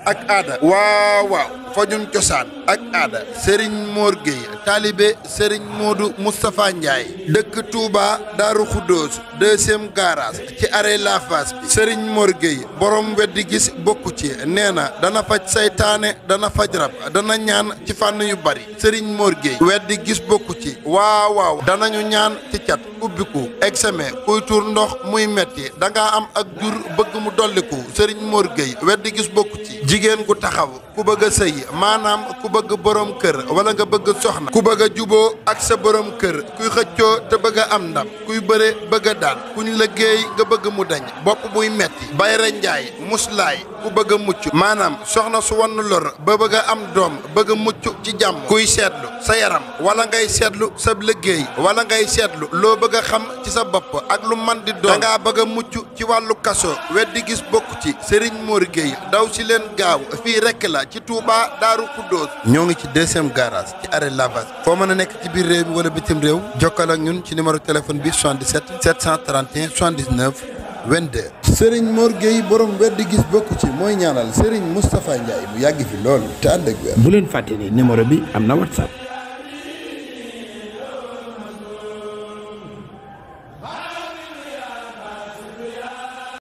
ak aada waaw fajum cosaan ak aada Serigne Mor Gueye taalibe Serigne Modou Moustapha Ndiaye dëkk Touba Daaru Khoudoos deuxième garage ci arrêt La Fass bi Serigne Mor Gueye borom weddi gis bokku ci nee na dana faj saytaane dana faj rab dana ñaan ci fànn yu bari Serigne Mor Gueye weddi gis bokku ci waaw danañu ñaan ci cat ubbiku examen kuy tuur ndox muy metti dangaa am ak jur bëgg mu dolliku Serigne Mor Gueye weddi gis bokku ci jigéen gu taxaw ku bëgg a sëy maanaam ku bëgg borom kër wala nga bëgg soxna ku bëgg a juboo ak sa borom kër kuy xëccoo te bëgg a am ndam kuy bëre bëgg a daan kuñ liggéey nga bëgg mu dañ bopp buy metti bayra njaay muslaay ku bëgg a mucc maanaam soxna su wann lor ba bëgg a am doom bëgg a mucc ci jàmm kuy seetlu sa yaram wala ngay seetlu sa liggéey wala ngay seetlu loo bëgg a xam ci sa bopp ak lu man di doon dangaa bëgg a mucc ci wàllu kaso weddi gis bokk ci Serigne Mor Gueye daw si leen gaaw fii rekk la ci Touba Daaru Khoudoos ñoo ngi ci deuxième garage ci arrêt La Fass foo mën a nekk ci biir réew mi wala bitim réew jokkal ak ñun ci numéro téléphone bi 77 731 79 22. Serigne Mor Gueye borom weddi gis bokku ci mooy ñaanal Serigne Moustapha Ndiaye mu yàgg fi lool te ànd ak wér. bu leen fàtte ni numéro bi am na WhatsApp.